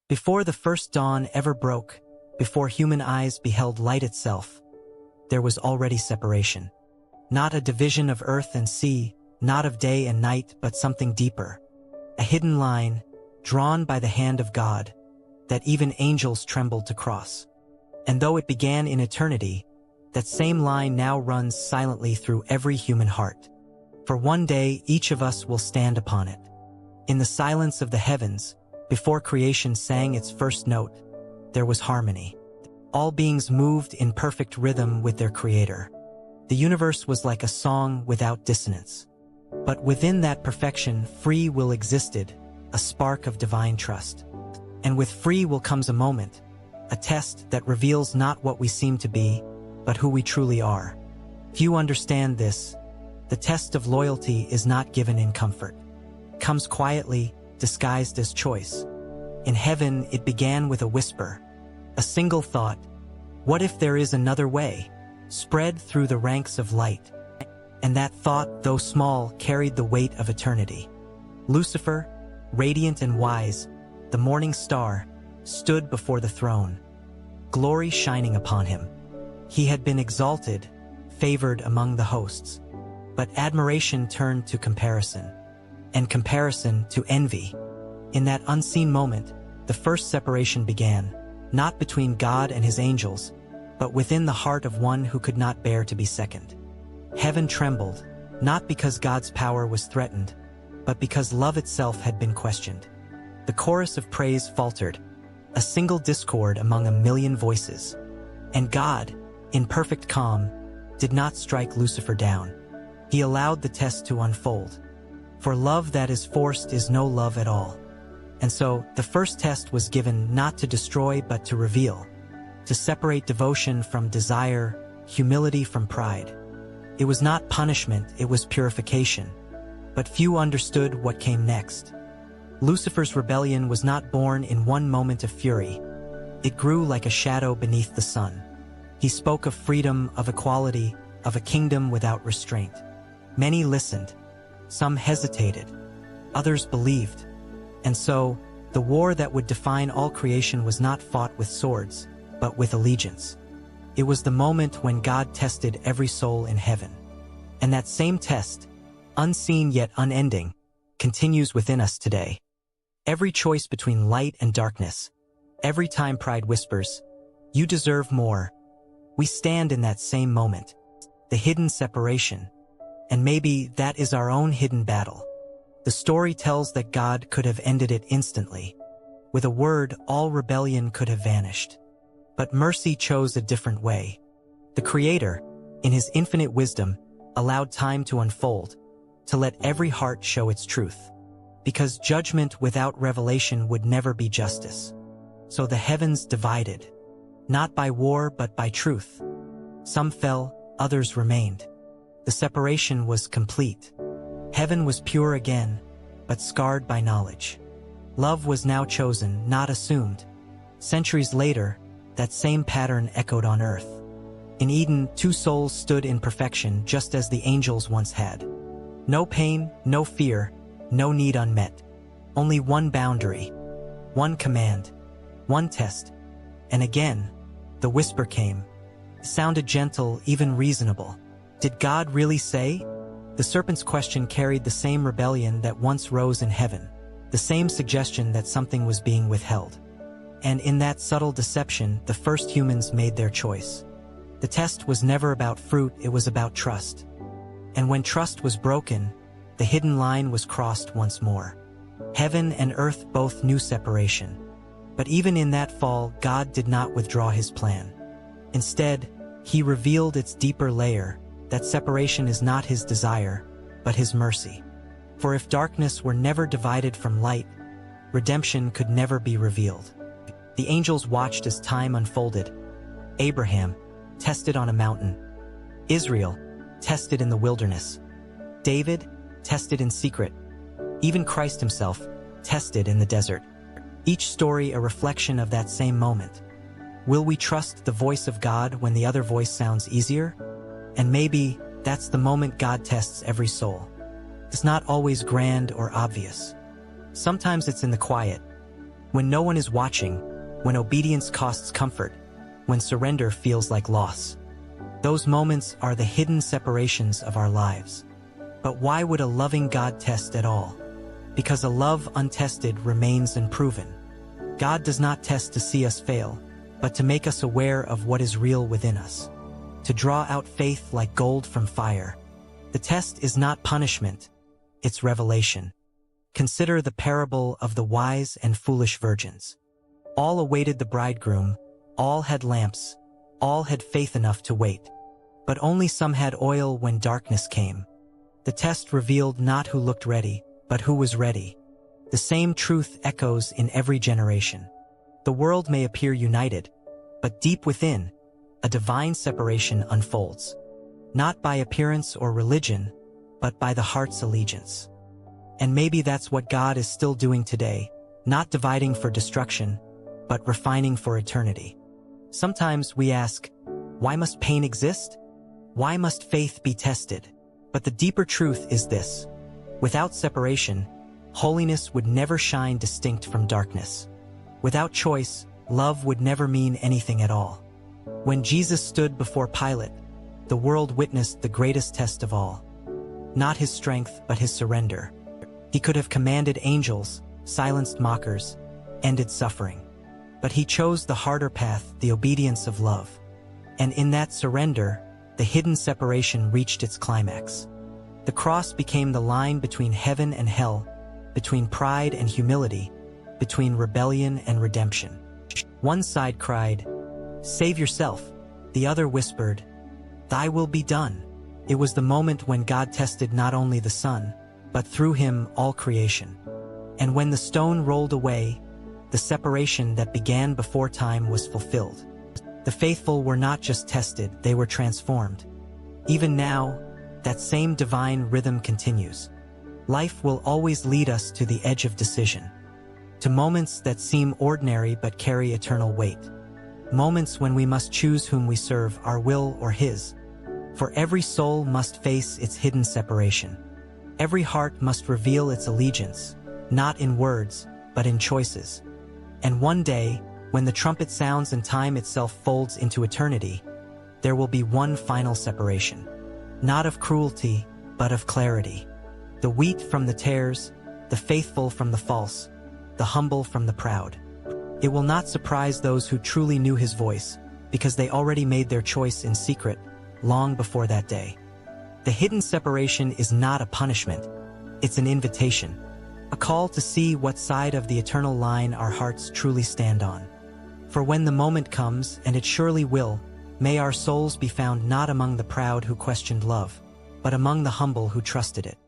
Before the first dawn ever broke, before human eyes beheld light itself, there was already separation. Not a division of earth and sea, not of day and night, but something deeper. A hidden line, drawn by the hand of God, that even angels trembled to cross. And though it began in eternity, that same line now runs silently through every human heart. For one day each of us will stand upon it. In the silence of the heavens, before creation sang its first note, there was harmony. All beings moved in perfect rhythm with their Creator. The universe was like a song without dissonance. But within that perfection, free will existed, a spark of divine trust. And with free will comes a moment, a test that reveals not what we seem to be, but who we truly are. Few understand this. The test of loyalty is not given in comfort. It comes quietly, disguised as choice. In heaven, it began with a whisper, a single thought. What if there is another way? Spread through the ranks of light. And that thought, though small, carried the weight of eternity. Lucifer, radiant and wise, the morning star, stood before the throne, glory shining upon him. He had been exalted, favored among the hosts. But admiration turned to comparison, and comparison to envy. In that unseen moment, the first separation began, not between God and his angels, but within the heart of one who could not bear to be second. Heaven trembled, not because God's power was threatened, but because love itself had been questioned. The chorus of praise faltered, a single discord among a million voices. And God, in perfect calm, did not strike Lucifer down. He allowed the test to unfold. For love that is forced is no love at all. And so, the first test was given not to destroy but to reveal, to separate devotion from desire, humility from pride. It was not punishment, it was purification. But few understood what came next. Lucifer's rebellion was not born in one moment of fury. It grew like a shadow beneath the sun. He spoke of freedom, of equality, of a kingdom without restraint. Many listened. Some hesitated. Others believed. And so, the war that would define all creation was not fought with swords, but with allegiance. It was the moment when God tested every soul in heaven. And that same test, unseen yet unending, continues within us today. Every choice between light and darkness, every time pride whispers, "You deserve more," we stand in that same moment, the hidden separation. And maybe that is our own hidden battle. The story tells that God could have ended it instantly. With a word, all rebellion could have vanished. But mercy chose a different way. The Creator, in his infinite wisdom, allowed time to unfold, to let every heart show its truth. Because judgment without revelation would never be justice. So the heavens divided, not by war but by truth. Some fell, others remained. The separation was complete. Heaven was pure again, but scarred by knowledge. Love was now chosen, not assumed. Centuries later, that same pattern echoed on earth. In Eden, two souls stood in perfection just as the angels once had. No pain, no fear, no need unmet. Only one boundary, one command, one test. And again, the whisper came. It sounded gentle, even reasonable. Did God really say? The serpent's question carried the same rebellion that once rose in heaven, the same suggestion that something was being withheld. And in that subtle deception, the first humans made their choice. The test was never about fruit, it was about trust. And when trust was broken, the hidden line was crossed once more. Heaven and earth both knew separation. But even in that fall, God did not withdraw his plan. Instead, he revealed its deeper layer, that separation is not his desire, but his mercy. For if darkness were never divided from light, redemption could never be revealed. The angels watched as time unfolded. Abraham, tested on a mountain. Israel, tested in the wilderness. David, tested in secret. Even Christ himself, tested in the desert. Each story a reflection of that same moment. Will we trust the voice of God when the other voice sounds easier? And maybe that's the moment God tests every soul. It's not always grand or obvious. Sometimes it's in the quiet, When no one is watching, when obedience costs comfort, when surrender feels like loss. Those moments are the hidden separations of our lives. But why would a loving God test at all? Because a love untested remains unproven. God does not test to see us fail, but to make us aware of what is real within us. To draw out faith like gold from fire. The test is not punishment, it's revelation. Consider the parable of the wise and foolish virgins. All awaited the bridegroom, all had lamps, all had faith enough to wait. But only some had oil when darkness came. The test revealed not who looked ready, but who was ready. The same truth echoes in every generation. The world may appear united, but deep within, a divine separation unfolds. Not by appearance or religion, but by the heart's allegiance. And maybe that's what God is still doing today, not dividing for destruction, but refining for eternity. Sometimes we ask, why must pain exist? Why must faith be tested? But the deeper truth is this. Without separation, holiness would never shine distinct from darkness. Without choice, love would never mean anything at all. When Jesus stood before Pilate, the world witnessed the greatest test of all. Not his strength, but his surrender. He could have commanded angels, silenced mockers, ended suffering. But he chose the harder path, the obedience of love. And in that surrender, the hidden separation reached its climax. The cross became the line between heaven and hell, between pride and humility, between rebellion and redemption. One side cried, "Save yourself." The other whispered, "Thy will be done." It was the moment when God tested not only the Son, but through him all creation. And when the stone rolled away, the separation that began before time was fulfilled. The faithful were not just tested, they were transformed. Even now, that same divine rhythm continues. Life will always lead us to the edge of decision. To moments that seem ordinary but carry eternal weight. Moments when we must choose whom we serve, our will or his. For every soul must face its hidden separation. Every heart must reveal its allegiance, not in words, but in choices. And one day, when the trumpet sounds and time itself folds into eternity, there will be one final separation. Not of cruelty, but of clarity. The wheat from the tares, the faithful from the false, the humble from the proud. It will not surprise those who truly knew his voice, because they already made their choice in secret, long before that day. The hidden separation is not a punishment, it's an invitation. A call to see what side of the eternal line our hearts truly stand on. For when the moment comes, and it surely will, may our souls be found not among the proud who questioned love, but among the humble who trusted it.